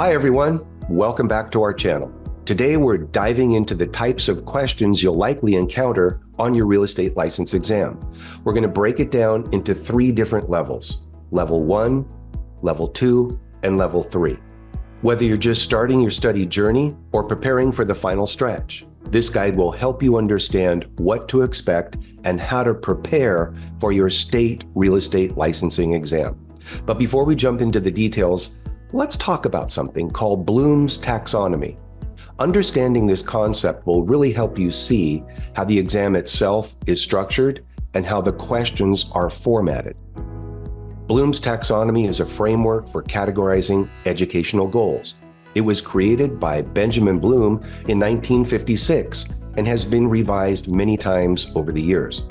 Hi everyone, welcome back to our channel. Today we're diving into the types of questions you'll likely encounter on your real estate license exam. We're going to break it down into 3 different levels: Level 1, Level 2, and Level 3. Whether you're just starting your study journey or preparing for the final stretch, this guide will help you understand what to expect and how to prepare for your state real estate licensing exam. But before we jump into the details, let's talk about something called Bloom's Taxonomy. Understanding this concept will really help you see how the exam itself is structured and how the questions are formatted. Bloom's Taxonomy is a framework for categorizing educational goals. It was created by Benjamin Bloom in 1956 and has been revised many times over the years.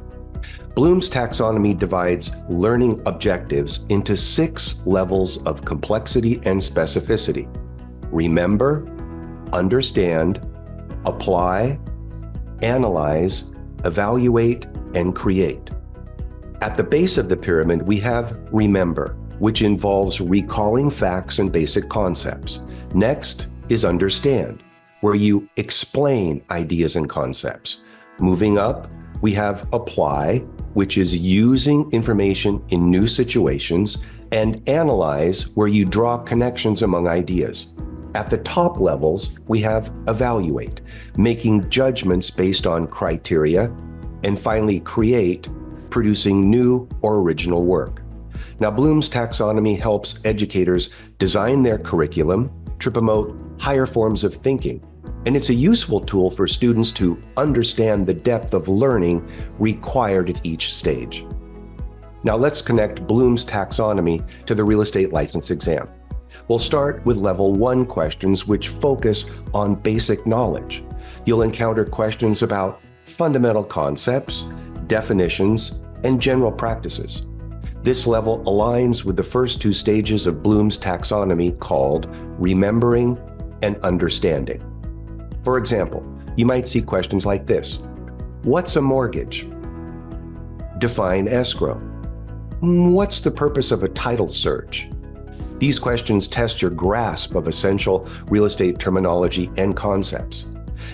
Bloom's taxonomy divides learning objectives into 6 levels of complexity and specificity: remember, understand, apply, analyze, evaluate, and create. At the base of the pyramid, we have remember, which involves recalling facts and basic concepts. Next is understand, where you explain ideas and concepts. Moving up, we have apply, which is using information in new situations, and analyze, where you draw connections among ideas. At the top levels, we have evaluate, making judgments based on criteria, and finally create, producing new or original work. Now, Bloom's taxonomy helps educators design their curriculum to promote higher forms of thinking, and it's a useful tool for students to understand the depth of learning required at each stage. Now let's connect Bloom's taxonomy to the real estate license exam. We'll start with Level 1 questions, which focus on basic knowledge. You'll encounter questions about fundamental concepts, definitions, and general practices. This level aligns with the first 2 stages of Bloom's taxonomy called remembering and understanding. For example, you might see questions like this: what's a mortgage? Define escrow. What's the purpose of a title search? These questions test your grasp of essential real estate terminology and concepts.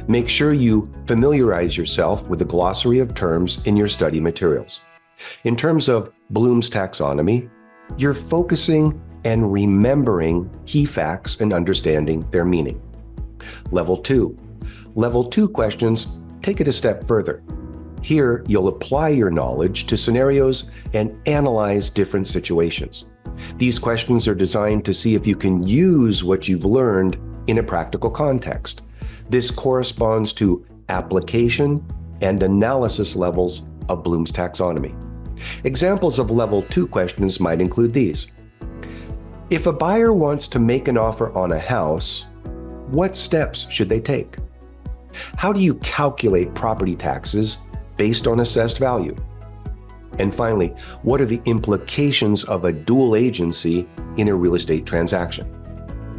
Make sure you familiarize yourself with the glossary of terms in your study materials. In terms of Bloom's taxonomy, you're focusing and remembering key facts and understanding their meaning. Level 2. Level 2 questions take it a step further. Here, you'll apply your knowledge to scenarios and analyze different situations. These questions are designed to see if you can use what you've learned in a practical context. This corresponds to application and analysis levels of Bloom's taxonomy. Examples of Level 2 questions might include these. If a buyer wants to make an offer on a house, what steps should they take? How do you calculate property taxes based on assessed value? And finally, what are the implications of a dual agency in a real estate transaction?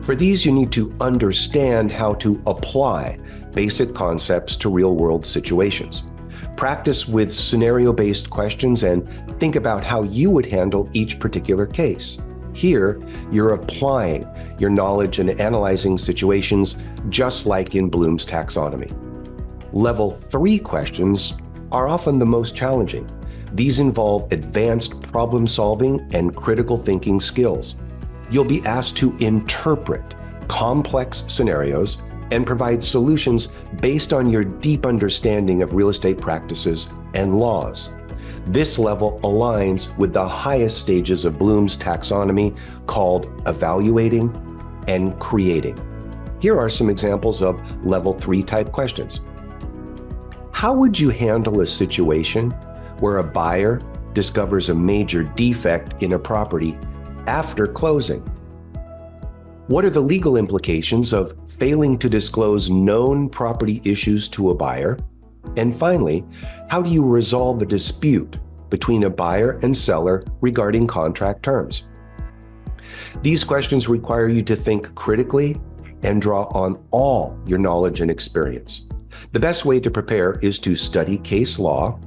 For these, you need to understand how to apply basic concepts to real-world situations. Practice with scenario-based questions and think about how you would handle each particular case. Here, you're applying your knowledge and analyzing situations just like in Bloom's taxonomy. Level 3 questions are often the most challenging. These involve advanced problem-solving and critical thinking skills. You'll be asked to interpret complex scenarios and provide solutions based on your deep understanding of real estate practices and laws. This level aligns with the highest stages of Bloom's taxonomy called evaluating and creating. Here are some examples of Level 3 type questions. How would you handle a situation where a buyer discovers a major defect in a property after closing? What are the legal implications of failing to disclose known property issues to a buyer? And finally, how do you resolve a dispute between a buyer and seller regarding contract terms? These questions require you to think critically and draw on all your knowledge and experience. The best way to prepare is to study case law,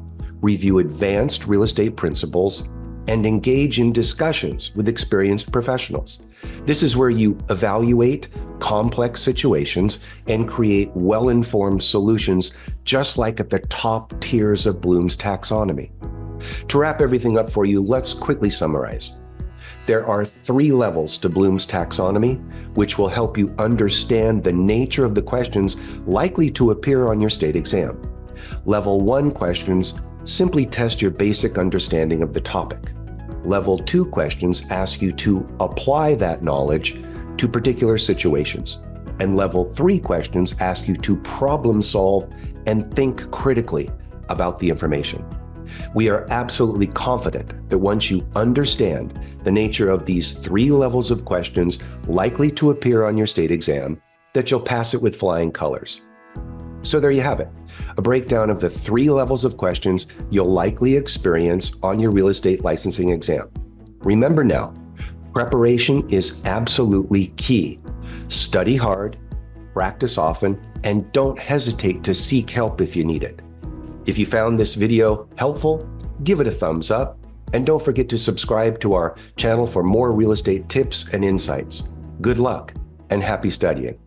review advanced real estate principles, and engage in discussions with experienced professionals. This is where you evaluate complex situations and create well-informed solutions, just like at the top tiers of Bloom's taxonomy. To wrap everything up for you, let's quickly summarize. There are 3 levels to Bloom's taxonomy, which will help you understand the nature of the questions likely to appear on your state exam. Level 1 questions simply test your basic understanding of the topic. Level 2 questions ask you to apply that knowledge to particular situations. And Level 3 questions ask you to problem solve and think critically about the information. We are absolutely confident that once you understand the nature of these 3 levels of questions likely to appear on your state exam, that you'll pass it with flying colors. So there you have it, a breakdown of the 3 levels of questions you'll likely experience on your real estate licensing exam. Remember now, preparation is absolutely key. Study hard, practice often, and don't hesitate to seek help if you need it. If you found this video helpful, give it a thumbs up, and don't forget to subscribe to our channel for more real estate tips and insights. Good luck and happy studying.